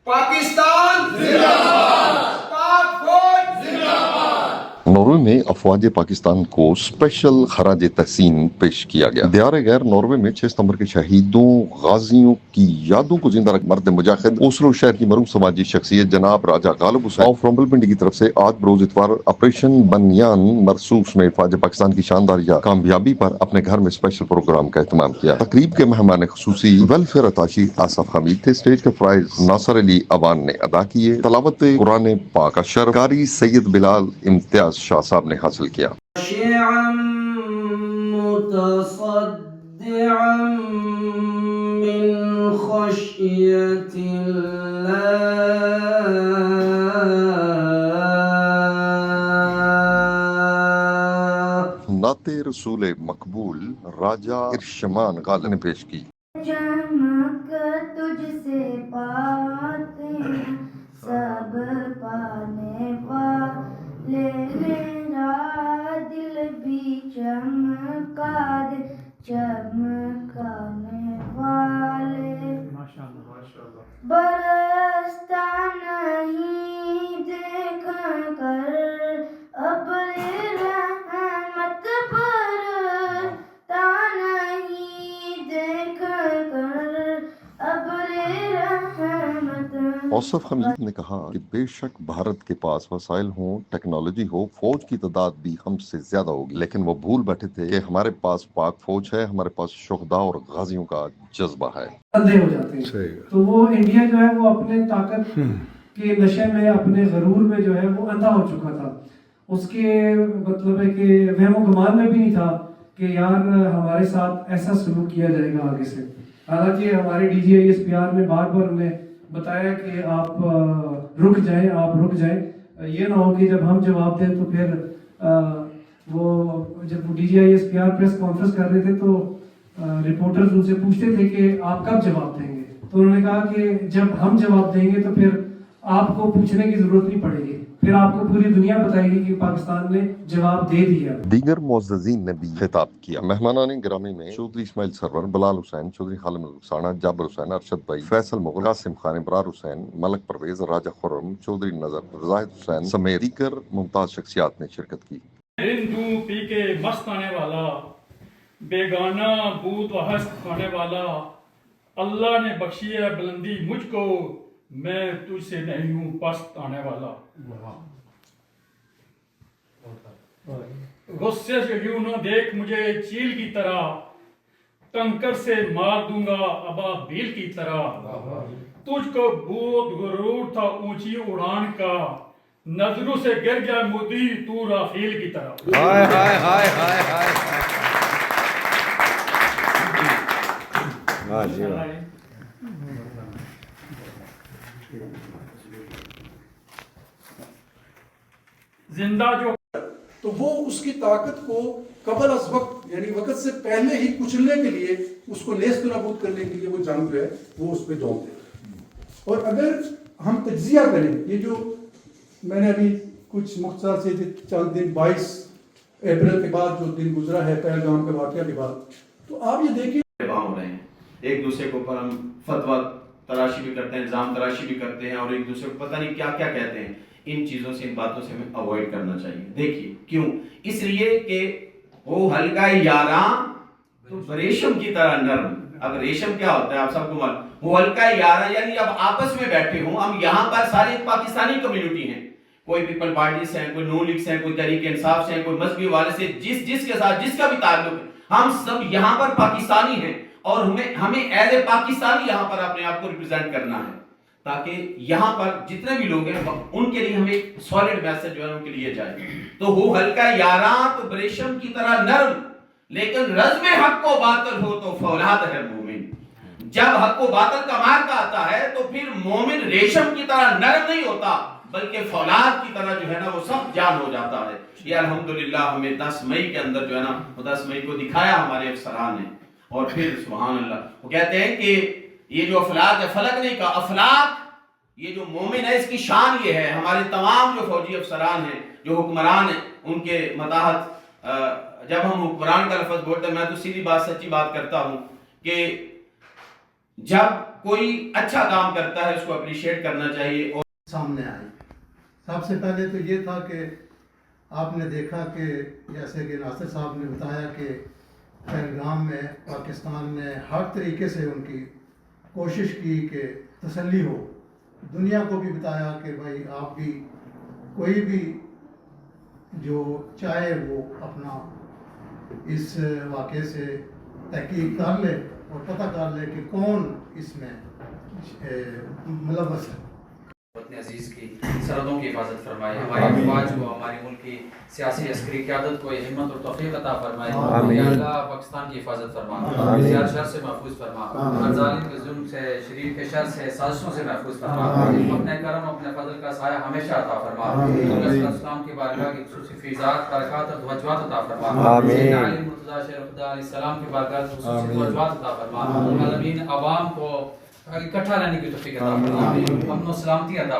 पाकिस्तान जिंदाबाद, पाक फौज जिंदाबाद। नॉर्वे में अफवाज पाकिस्तान को स्पेशल खराज तहसीन पेश किया गया। दियार गैर नॉर्वे में 6 सितंबर के शहीदों गाजियों की यादों को जिंदा रख मर्द मुजाहिद ओस्लो शहर की मरूम समाजी शख्सियत जनाब राजा गालिब हुसैन ऑफ रंबलपिंडी की तरफ से आज बरोज इतवार ऑपरेशन बनियान मरसूस में फौज पाकिस्तान की शानदार या कामयाबी पर अपने घर में स्पेशल प्रोग्राम का एहतमाम किया। तकरीब के मेहमान खुसूसी वेलफेयर अताशी आसफ हमीद थे। स्टेज के प्राइज नासर अली अवान ने अदा किए। तलावत कुरान पाक का शर्फ कारी सैयद बिलाल इम्तियाज शाह साहब ने हासिल किया। नाते रसूल मकबूल राजा इरशमान गालिब ने पेश की। चमक तुझसे पाते हैं सब पाने वाले, मेरा दिल भी चमका दे चमकाने वाले। बरसता नहीं देख कर अपने रहमत बरसता नहीं देख कर अपने रहमत। औसफ हमीद ने कहा कि बेशक भारत के पास वसाइल हों, टेक्नोलॉजी हो, फौज की तादाद भी हमसे ज्यादा होगी, लेकिन वो भूल बैठे थे कि हमारे पास पाक फौज है, हमारे पास शुहदा और गाजियों का जज्बा है। अंधे हो जाते हैं। तो वो इंडिया जो है वो अपने ताकत के नशे में, अपने गरूर में जो है वो अंधा हो चुका था। उसके मतलब है कि वहमो गुमान में भी नहीं था कि यार हमारे साथ ऐसा सलूक किया जाएगा आगे से। हालांकि हमारे DGISPR ने बार बार उन्हें बताया कि आप रुक जाएं, आप रुक जाएं। ये ना हो कि जब हम जवाब दें तो फिर वो जब DGISPR प्रेस कॉन्फ्रेंस कर रहे थे तो रिपोर्टर्स उनसे पूछते थे कि आप कब जवाब देंगे, तो उन्होंने कहा कि जब हम जवाब देंगे तो फिर आपको पूछने की जरूरत नहीं पड़ेगी, फिर आपको पूरी दुनिया बताएगी कि पाकिस्तान ने जवाब दे दिया। दीगर मुअज़्ज़ज़ीन ने भी खिताब किया। मेहमानान गिरामी में चौधरी इस्माइल सरवर, बिलाल हुसैन, चौधरी खालिद रुखसाना, जाबर हुसैन, अरशद भाई, फैसल मुगल, कासिम खान, इब्रार हुसैन, मलक परवेज, राजा खुर्रम, चौधरी नजर, जाहिद हुसैन समेत दीगर मुमताज शख्सियात ने शिरकत की। हिंदू पी के मस्त आने वाला, बेगाना बूत व हस्त खाने वाला, अल्लाह ने बख्शी है बुलंदी मुझको, मैं तुझसे नहीं हूँ पस्त आने वाला। गुस्से से यूं न देख मुझे चील की तरह, कंकर से मार दूंगा अबाबील की तरह। तुझको बहुत गुरूर था ऊंची उड़ान का, नजरों से गिर गया मोदी तू राफेल की तरह। हाय हाय हाय हाय हाय। वाह जी वाह। जिंदा जो तो वो उसकी ताकत को कबल अज वक्त यानी वक्त से पहले ही कुचलने के लिए, उसको नेस्त नाबूद करने के लिए वो जंग जो है वो उस पर झोंक दे। और अगर हम तज्जिया करें, ये जो मैंने अभी कुछ मुख्तसर से चंद दिन 22 अप्रैल के बाद जो दिन गुजरा है पहलगाम के वाक़या के बाद, तो आप ये देखिए हो रहे हैं, एक दूसरे के ऊपर हम फतवा तराशी भी करते हैं, इल्जाम तराशी भी करते हैं और एक दूसरे को पता नहीं क्या क्या कहते हैं। इन चीजों से, इन बातों से हमें अवॉइड करना चाहिए। देखिए क्यों, इसलिए कि वो हल्का यारा तो रेशम की तरह नरम। अब रेशम क्या होता है आप सबको मालूम, वो हल्का यारा यानी अब आपस में बैठे हों, हम यहाँ पर सारे पाकिस्तानी कम्युनिटी हैं, कोई पीपल पार्टी से हैं, कोई नून लीग से हैं, कोई तहरीक इंसाफ से हैं, कोई मजहबी वाले से, जिसके साथ जिसका भी ताल्लुक है, हम सब यहाँ पर पाकिस्तानी हैं और हमें एज ए पाकिस्तानी यहाँ पर अपने आप को रिप्रेजेंट करना है, ताकि यहाँ पर जितने भी लोग हैं उनके लिए हमें सॉलिड मैसेज जो है उनके लिए जाए। तो वो हल्का यारा तो रेशम की तरह नरम, लेकिन रज़्म हक को बातिल हो तो फौलाद है मोमिन। जब हक को बातिल का मार्का आता है तो फिर मोमिन रेशम की तरह नरम नहीं होता, बल्कि फौलाद की तरह जो है ना वो सब जान हो जाता है। ये अल्हम्दुलिल्लाह हमें 10 मई के अंदर जो है ना वो 10 मई को दिखाया हमारे अफसरान ने। और फिर सुभान अल्लाह, वो कहते हैं कि ये जो अफलाक है, फलक नहीं का अफलाक, ये जो मोमिन है इसकी शान ये है, हमारे तमाम जो फौजी अफसरान हैं, जो हुक्मरान हैं, उनके मताहत जब हम हुक्मरान का लफ्ज़ बोलते हैं, मैं तो सीधी बात सच्ची बात करता हूँ कि जब कोई अच्छा काम करता है उसको अप्रिशिएट करना चाहिए और सामने आई। सबसे पहले तो ये था कि आपने देखा कि जैसे कि नासिर साहब ने बताया कि पहलगाम में पाकिस्तान ने हर तरीके से उनकी कोशिश की कि तसल्ली हो, दुनिया को भी बताया कि भाई आप भी कोई भी जो चाहे वो अपना इस वाक़े से तहकीक कर ले और पता कर ले कि कौन इसमें मुलव्वस है। वतन अजीज़ की सरहदों की हिफाजत फरमाए, हमारे अफवाज को, हमारे मुल्क की सियासी अस्करी क़यादत को हिम्मत और तौफ़ीक़ अता फरमाए। या अल्लाह पाकिस्तान की हिफाजत फरमा, ज़ियार शर से महफूज फरमा, हर ज़ालिम के जुल्म से, शरीर के शर से, साजिशों से महफूज फरमा। अपने करम अपने फजल का साया हमेशा अता फरमा। इस्लाम की बारगाह की खुसूसी फ़िज़ात बरक़ात और वजवात अता फरमा। सैयदना अली मुर्तज़ा शेर खुदा अलैहिस्सलाम की बारगाह की खुसूसी वजवात अता फरमा। आलमीन अवाम को इकट्ठा रहने की तौफ़ीक़ अता फरमा, अमन और सलामती अता